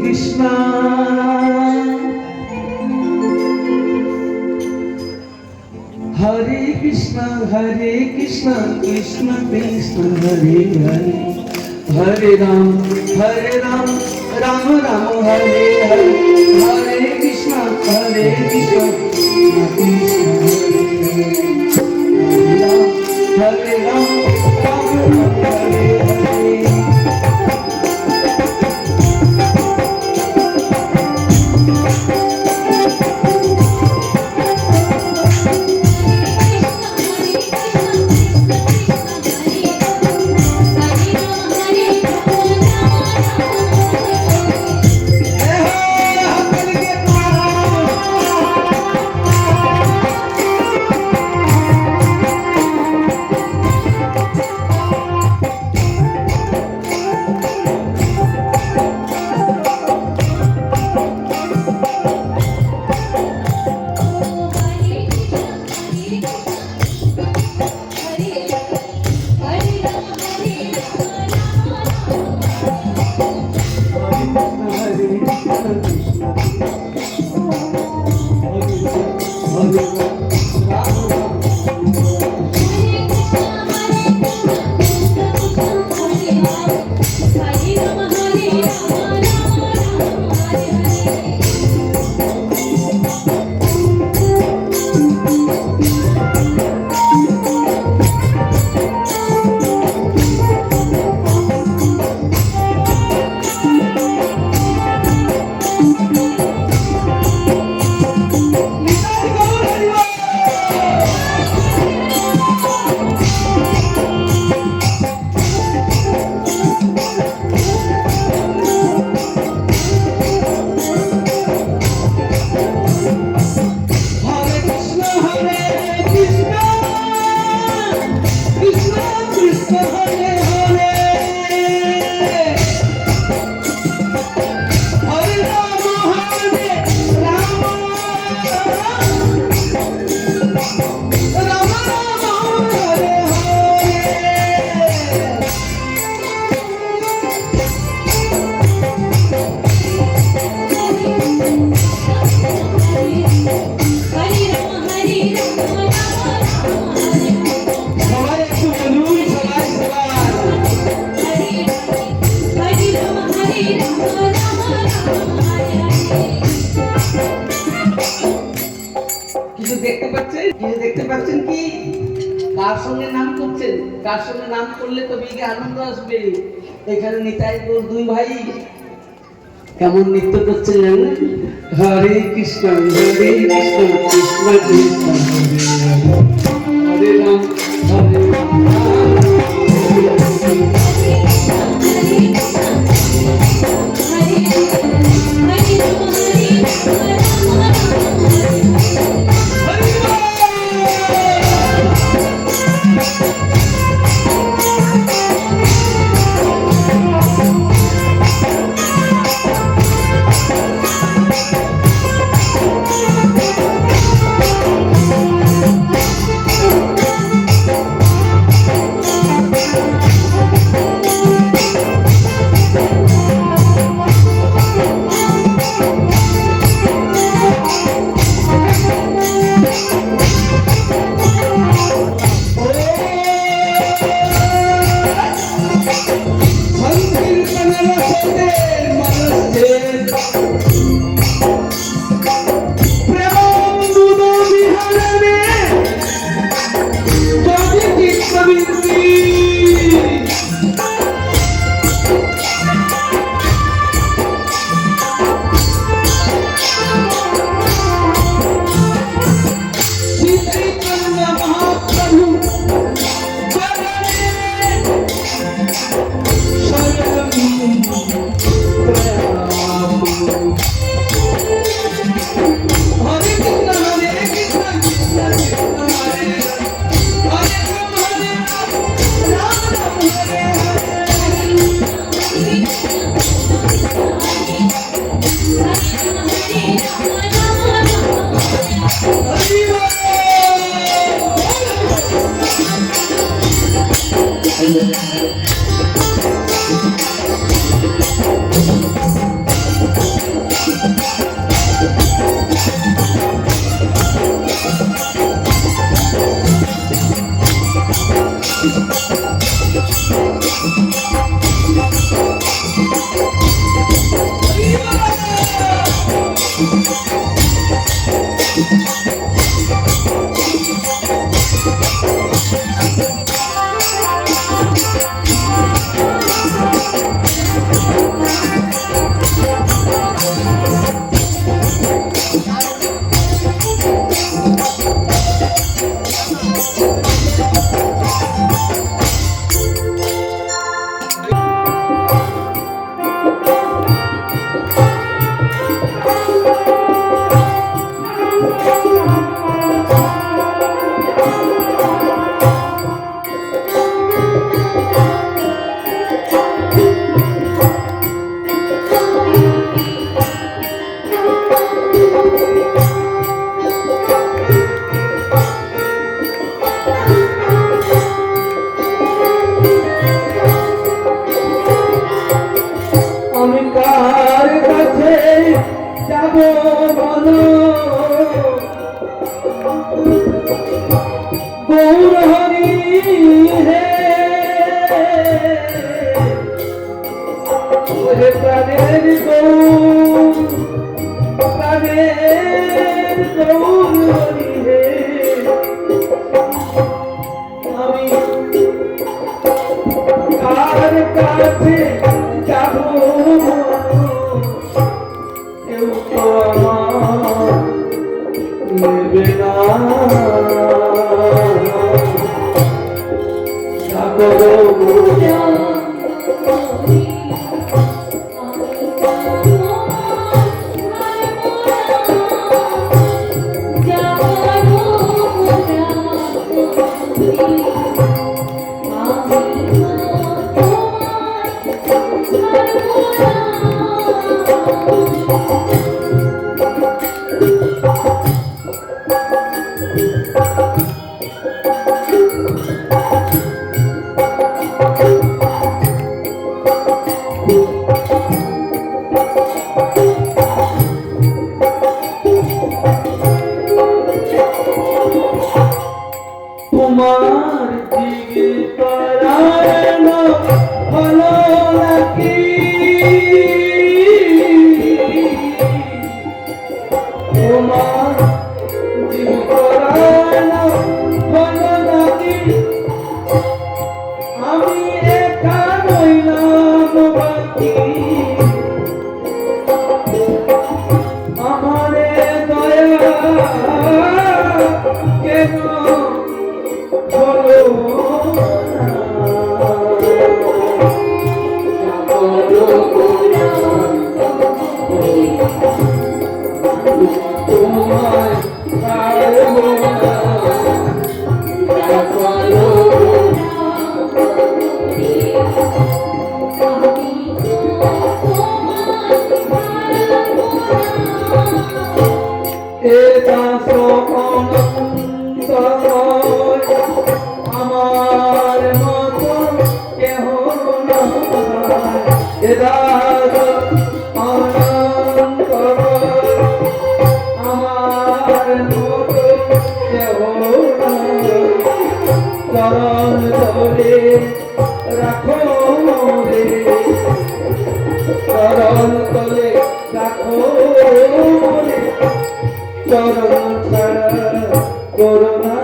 কৃষ্ণ হরে কৃষ্ণ কৃষ্ণ কৃষ্ণ হরে হরে হরে রাম রাম রাম হরে হরে হরে কৃষ্ণ কৃষ্ণ কৃষ্ণ হরে রাম রাম রাম হরে হরে দেখতে পাচ্ছেন কি কার সঙ্গে নাম করছেন? কার সঙ্গে নাম করলে তো বিগে আনন্দ আসবে। এখানে নিতাই গৌর দুই ভাই কেমন নৃত্য করছে জানেন? হরে কৃষ্ণ কৃষ্ণ কৃষ্ণ হরে রাম হরে রাম আমি কার কাছে যাব বলো গৌর হরি হে ওরে প্রাণের গৌর প্রাণের গৌর হরি হে আমি কার কাছে যাব কেউ তো আমার নেবে না তোমার দিকে পরানো হলো নাকি তোমার দিকে পরানো হলো নাকি আমি একা রইলাম বাকি আমারে দয়া কেন আমার মতো কেহ অনন্ত আমার মতো কেহ চরণ ধরে রাখো রে চরণ তলে রাখো রে চরণ ছাড়া করুণা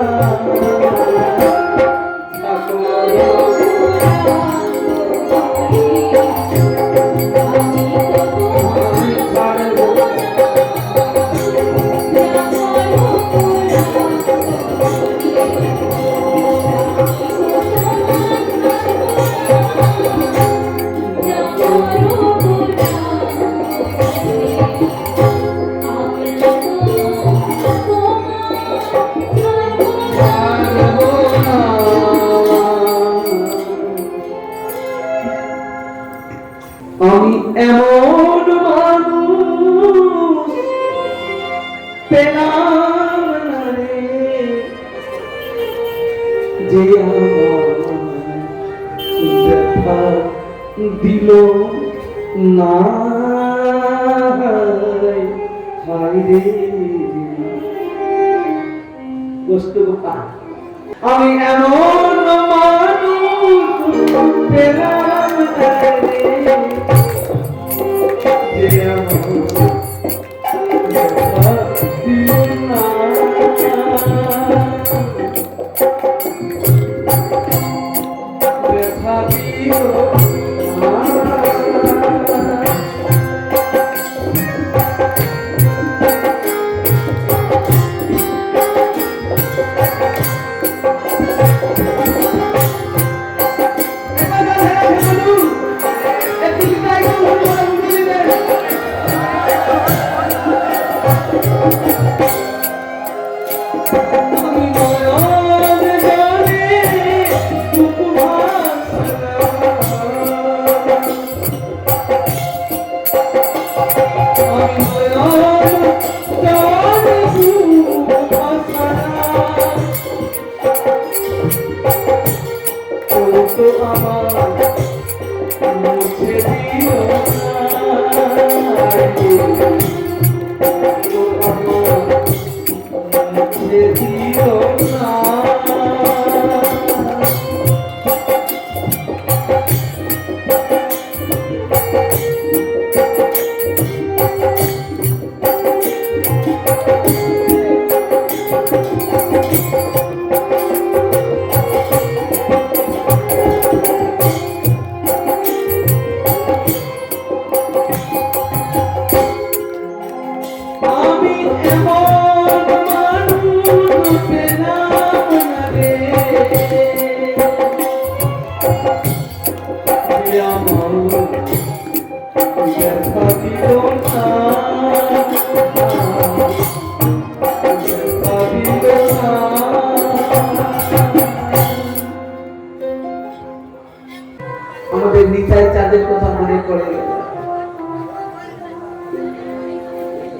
আমি এমন মানুষ পেলাম না রে যে আমার ব্যথা দিল না হায় রে কষ্ট আমি এমন মানুষ পেলাম না রে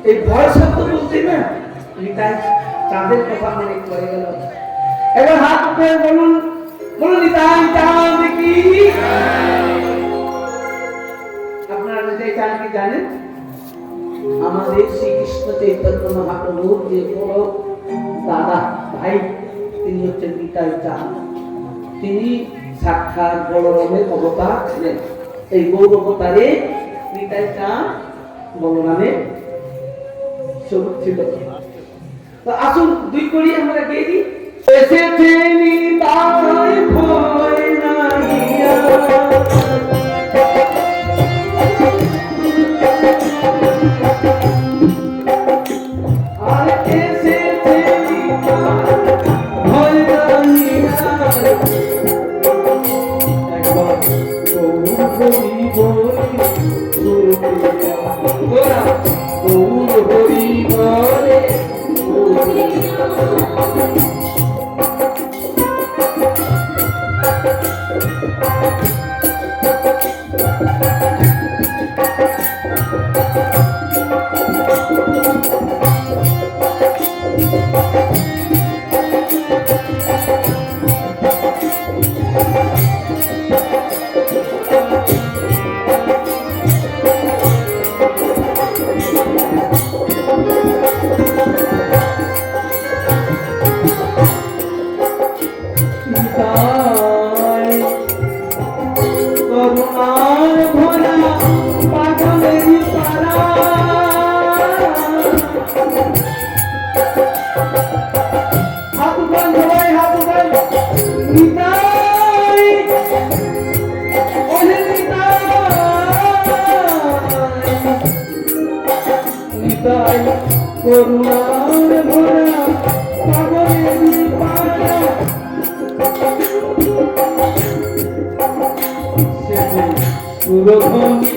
এই ভয় শব্দ বলতে না নিতাই চাঁদের কথা মনে পড়ে গেল। এবার হাত উঠে বলুন, বলুন নিতাই চাঁদ কি। আপনারা নিতাই চাঁদ কি জানেন? আমাদের শ্রীকৃষ্ণ চৈতন্য মহাপ্রভুর যে বড় দাদা ভাই, তিনি হচ্ছেন নিতাই চাঁদ। তিনি সাক্ষাৎ বলরামের অবতার ছিলেন। এই গৌর অবতারে নিতাই চাঁদ বলরামের স্বরূপ ছিল। তো আসুন দুই করি আমরা গেয়ে দিই। এসেছে নিতাই ভয় নাহিয়া, আর এসেছে নিতাই ভয় নাহিয়া, একবার গৌর হরি বলি ওরা গৌর হরি বলে করুণার ভরা পাগলের পাড়া, সুরধনী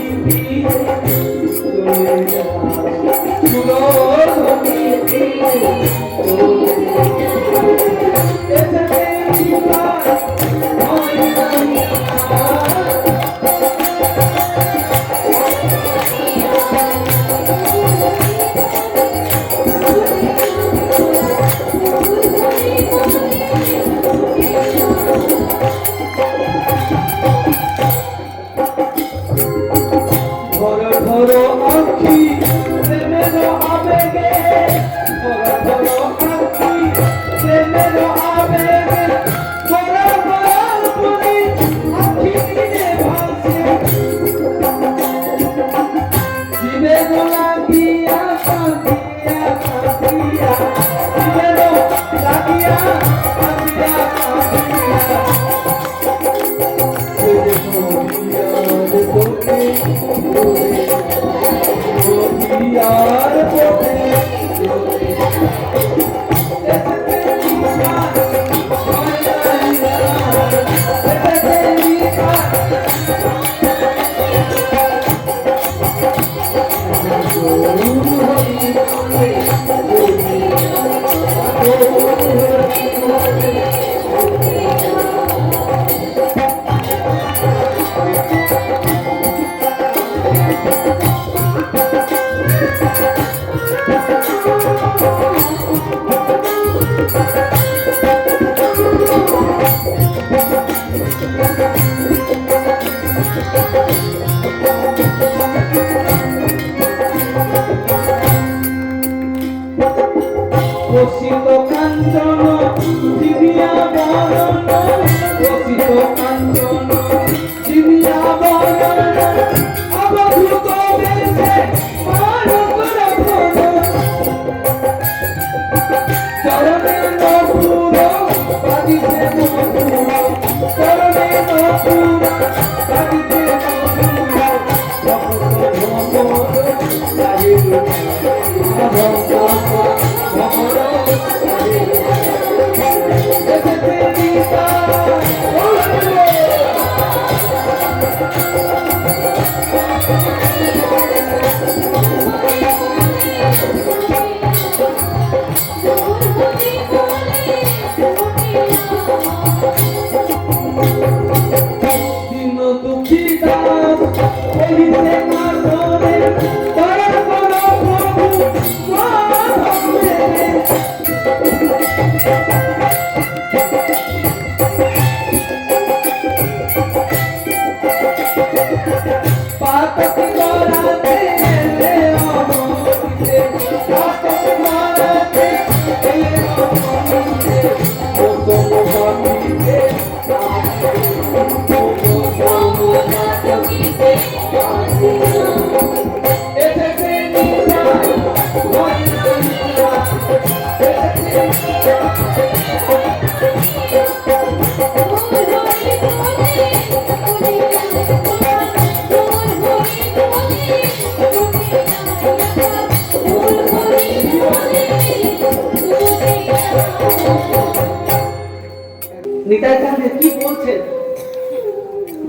এখানে কি বলছেন?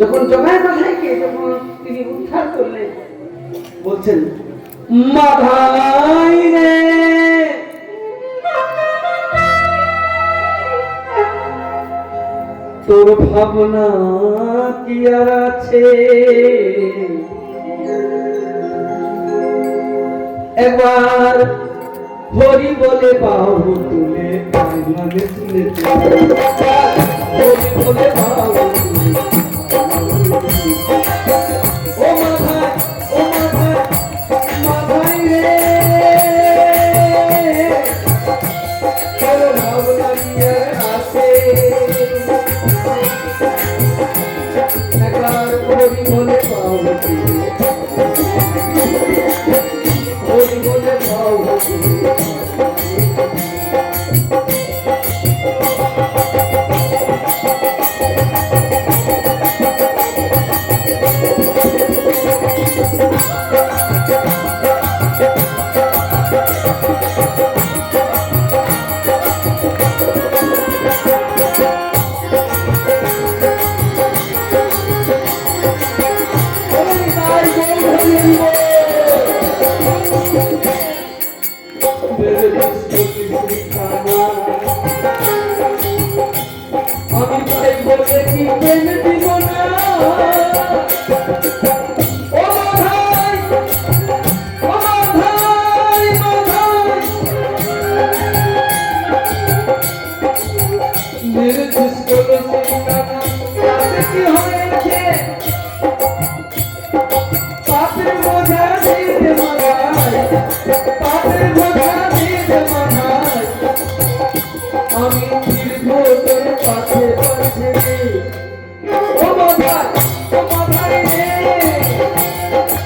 যখন জগাই বাঘাইকে যখন তিনি উদ্ধার করলেন, বলছেন মাধাই রে তোর ভাবনা কি আর আছে, একবার হরি বলে বাহু তুলে মানে শুনেছি, হরি বলে বাহু তুলে ও মাথায় ও মাথায় মাথায় রে তোর ভাবনা কি আর আছে, একবার হরি বলে বাহু তুলে হরি বলে বাহু তুলে আমি তাই বলে কি প্রেম দিব না, ও মাধাই ও মাধাই মাধাই মেরে দুষ্কর সিংহানা তাতে কি হয়েছে, পাপের বোঝা দিতে মাধাই, পাপের বোঝা দিতে মাধাই, আমি দীর্ঘ তোর পাশে পাশে ও মাধাই ও মাধাই রে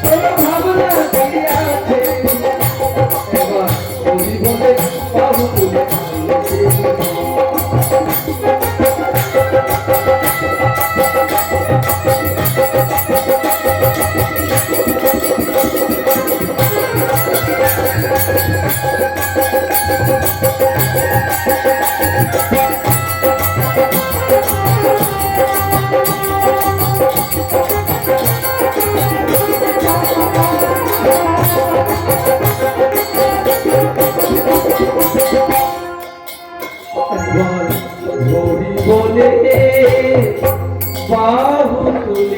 তোর ভাবনা কি আছে, এবার হরি বলে বাহু তুলে হরি বলে বাহু তুলে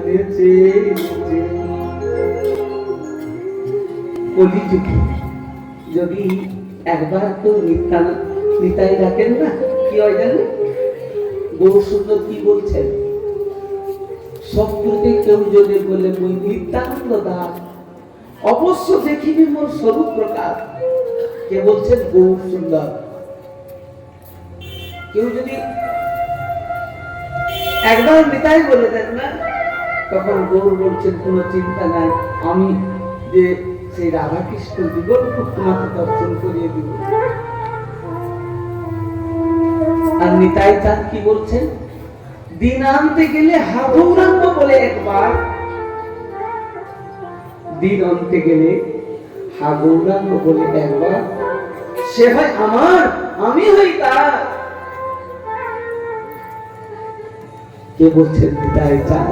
নেচে কলিযুগে যদি একবার তো নিতাই রাখেন না, কি হয় জানেন? গৌর সুন্দর কি বলছেন? শত্রুতে কেউ যদি বলে মুই নিত্যানন্দ দাস অবশ্য দেখিবি মোর স্বরূপ প্রকাশ, কে বলছেন? গৌর সুন্দর। কেউ যদি একবার নিতাই বলে দেন না, তখন গৌর বলছেন কোন চিন্তা নাই, আমি যে সেই রাধা কৃষ্ণ যুগল তোমাকে দর্শন করিয়ে দিব। আর নিতাই চাঁদ কি বলছেন? দিন আনতে গেলে হাগৌরাঙ্গ বলে একবার, দিন আনতে গেলে হাগৌরাঙ্গ বলে একবার, সে হয় আমার আমি হই তার। কে বলছেন? নিতাই চাঁদ।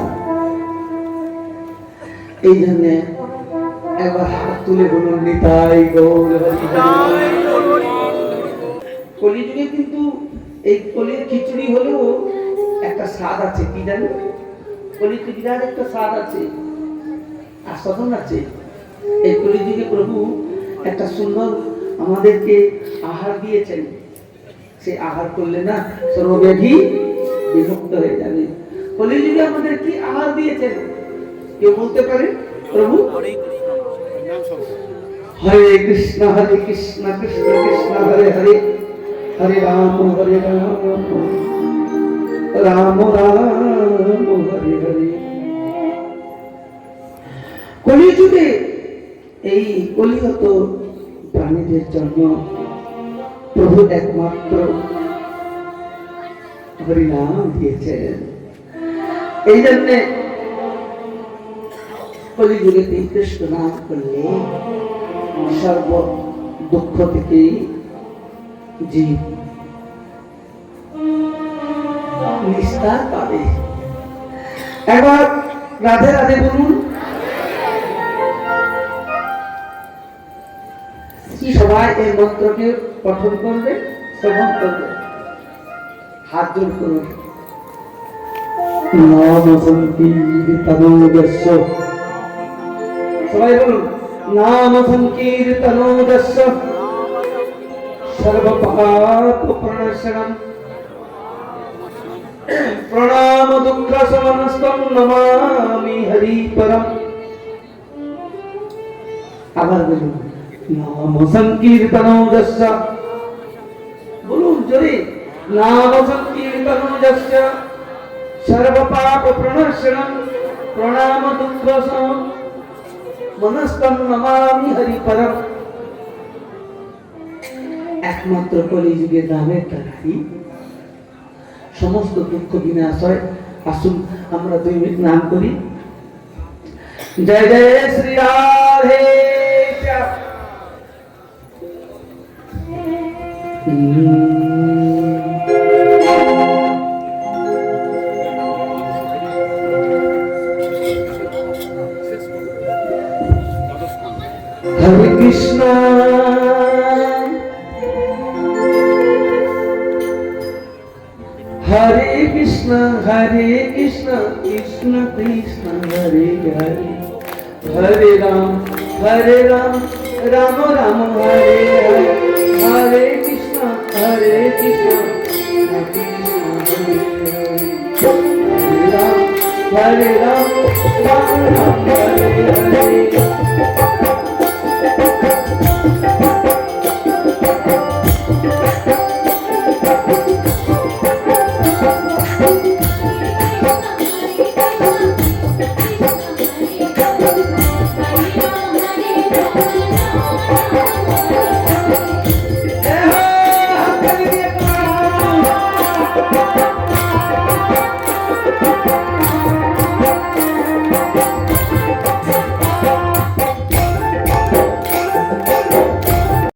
এই জন্য একবার হাত তুলে বলুন নিতাই গৌর হরি। কলিযুগে কিন্তু এই কলির খিচুড়ি হলেও একটা স্বাদ আছে, কি জানেন? কলিতে বিরাট একটা স্বাদ আছে, আস্বাদন আছে। এই কলিযুগে প্রভু একটা সুন্দর আমাদেরকে আহার দিয়েছেন, সেই আহার করলে না সর্বব্যাধি বিমুক্ত হয়ে যাবে। কলিযুগে আমাদের কি আহার দিয়েছেন কেউ বলতে পারে? প্রভু হরে কৃষ্ণ কৃষ্ণ কৃষ্ণ হরে হরে, হরে রাম রাম রাম হরে হরে। কলিযুগে এই কলিহত প্রাণীদের জন্য প্রভু একমাত্র হরিনাম দিয়েছেন। এই জন্যে কলিযুগে কৃষ্ণ নাম করলে সর্ব দুঃখ থেকে জীব নিস্তার পাবে। একবার রাধে রাধে বলুন। সবাই এই মন্ত্রকে পঠন করবে, শ্রবণ করবে, হাত জোর করুন। নাম সংকীর্তনোদস্য, সবাই বলুন, নাম সংকীর্তনোদস্য সর্বপাপ প্রণাশনম প্রণাম দুঃখ সমনস্তম নমামি হরি পরম। আবার বলুন, নাম সংকীর্তনোদস্য, বলুন জোরে, নাম সংকীর্তনোদস্য সর্বপাপ প্রণাশনম প্রণাম দুঃখ সমনস্তম নমামি হরি পরম। একমাত্র কলিযুগের নামের দ্বারাই সমস্ত দুঃখ বিনাশ হয়। আসুন আমরা 2 মিনিট নাম করি। জয় জয় শ্রী রাধে শ্যাম। হরে কৃষ্ণ হরে কৃষ্ণ হরে কৃষ্ণ কৃষ্ণ কৃষ্ণ হরে হরে, হরে রাম রাম রাম হরে হরে, হরে কৃষ্ণ হরে কৃষ্ণ কৃষ্ণ হরে হরে, হরে রাম রাম রাম হরে হরে।